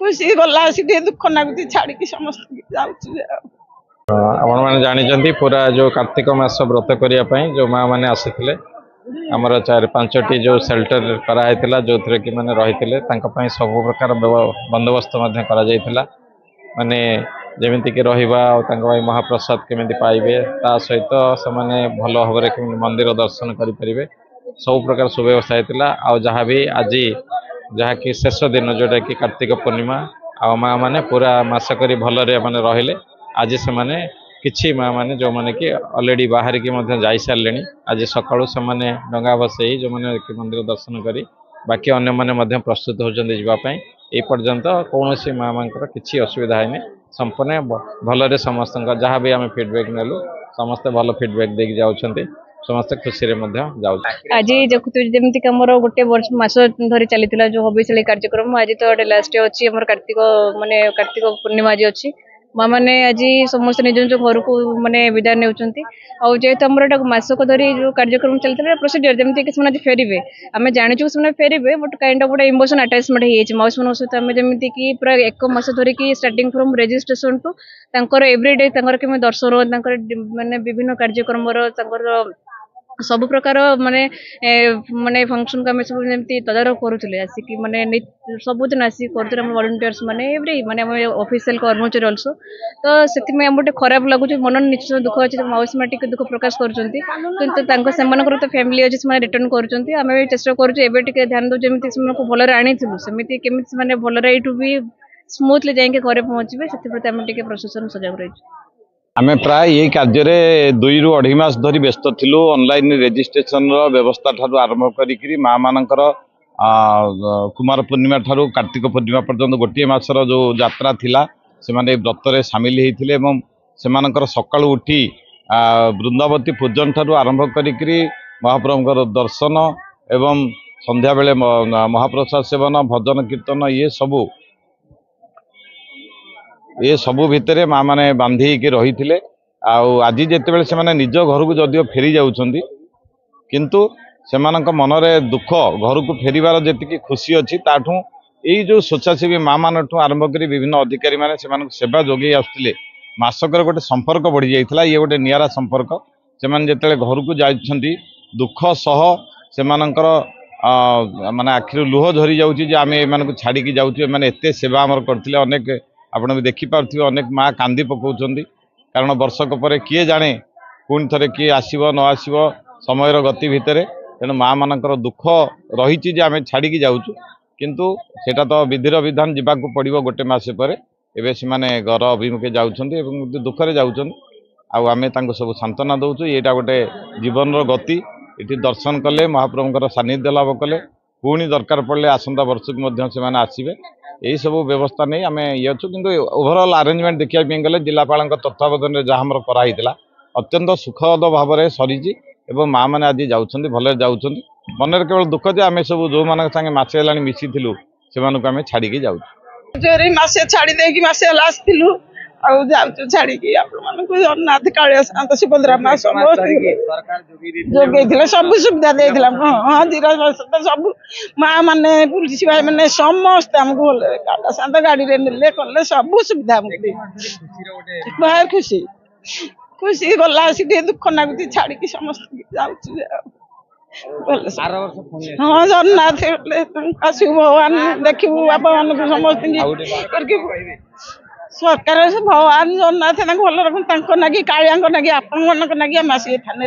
खुशी गला दुख लगुच छाड़ी समस्त आपण मैंने जानी पूरा जो कार्तिक मास व्रत करने जो माँ मैंने आसी आमर 4-5टी जो सेल्टर कराइला जो थे कि मैंने रही सब प्रकार बंदोबस्त माने जमीक रहा महाप्रसाद केमी पाइबे ता सहित से भल भाव मंदिर दर्शन करेंगे सब प्रकार सुव्यवस्था होता आ जहाँ भी आज जहाँकि शेष दिन जोटा कि कार्तिक पूर्णिमा आ माँ मैंने पूरा मास करी भलरे माने रहिले आज से माने किछि माँ मैंने जो मैंने कि ऑलरेडी बाहर की जाई सारे आज सकाळु से माने डंगा बसई जो मैंने मंदिर दर्शन करी बाकी अन्य माने प्रस्तुत होचंदी जीवापाई ए पर्यंत कौन सी माँ मानकर किसी असुविधा है संपूर्ण भलरे समस्त जहाँ भी आम फीडबैक नेलु समस्ते भल फीडबैक देकी जाउछंती समस्त खुशी आज जमीक गोटे वर्ष मास धरी चली जो हबिशाली कार्यक्रम आज तो लास्ट अच्छी कार्तिक माने कार्तिक पूर्णिमा आज अच्छी माँ मैंने आज समस्त निज निज घर को माने विदाय नेउछंती आ जेहेतु आमर मासक धरी जो कार्यक्रम चलता प्रोसीजर जमीक आज फेरबे आम जाचु से फेरबे बट काइंड ऑफ गोटे इमोशन अटैचमेंट हो मौसी मान सहित आम जमीक पूरा 1 मास धरिकी starting from registration to everyday केमी दर्शन माने विभिन्न कार्यक्रम सब प्रकार माने माने फंक्शन को आम सब जमी तदारख करूँ आसिक माने सबुदिन आसिक कर वॉलंटियर्स माने एवरी माने ऑफिशियल कर्मचारी अल्सो तो से गोटे खराब लगुच मन निश्चित दुख अच्छे मौसी माटी दुख प्रकाश कर तो फैमिली अच्छे से रिटर्न करें चेष्टा करें ध्यान दो जमी से भलरे आणीलु सेमती केमी भलरे यू भी स्मूथली जाके घरे पहुँचे से प्रति आम प्रशासन सजग रही आमे प्राय ये कार्य 2 ରୁ 2.5 मास धरी व्यस्त थिलु ऑनलाइन रजिस्ट्रेशन व्यवस्था ठारू आरंभ करी माँ मानकर कुमार पूर्णिमा ठारू कार्तिक पूर्णिमा पर्यंत गोटे मासर जो यात्रा थिला से माने व्रत रे शामिल होइथिले एवं सेमानकर सकाळु उठी वृंदावती पूजन ठारू आरंभ करी महाप्रभुଙ୍କର दर्शन एवं संध्या बेले महाप्रसाद सेवन भजन कीर्तन ये सबू भितर माँ मैंने बांधी रही थे आज जिते से माने निज घर को जदिव फेरी जाउछंती किंतु से मनरे दुख घर को फेरबार जी खुशी अच्छी ताठू यही जो स्वेच्छासेवी माँ मान आरंभ कर विभिन्न अधिकारी मैंने सेवा जोगे आसुले मासकर गोटे संपर्क बढ़ी जाता ये गोटे निरा संपर्क से जिते घर को जाइछंती दुख सह से माने आखिर लुह झरी जाऊँगी आम एम छाड़ी जाऊँ मैंने एत सेवा आमर करते अनेक आपण भी देखिपे अनेक माँ कांदी पकाउछंती कारण वर्षक पर किए जाने पुणी थे किए आसो न आसो समय गति भितर तेणु माँ मानकर दुख रही आम छाड़ी जाऊँ किंतु सेटा तो विधिर विधान जावाक पड़ो गोटे मस पर एवं से घर अभिमुखे जाऊँगी दुखरे जाऊँ आम सब सांत्वना दौचु यहाँ गोटे जीवन गति ये दर्शन कले महाप्रभुଙ୍କର सानिध्य लाभ कले पुणी दरकार पड़े आसंता वर्ष को आसवे यही सब व्यवस्था नहीं आम ये अच्छु कि ओभरऑल अरेंजमेंट देखा गले जिलापाल तत्वावधान जहाँ आमर कराई अत्यंत सुखद भाव में सरी माँ मैंने आज जाऊँच भले जाऊँच मन केवल दुख जे आम सब जो मान संगे मसे है मिसी से आम छाड़ी जाऊँ मसे छाड़ी आसलु छाड़ी जगन्नाथ कालिया शांत सुभद्रा माँ जोगे सब सुविधा देता हाँ जीरा सब माँ मैंने पुलिस भाई मैंने समस्त आमको भले कालिया शांत गाड़ी ने कले सब सुविधा बाहर खुशी खुशी गला दुख लगुच छाड़ी समस्त हाँ जगन्नाथ आसू भगवान देखू बापा मान समस्त सरकार भगवान जगन्नाथ भल रखुन नागी कालिया नागी आपण मान नागी आम आसिक थाने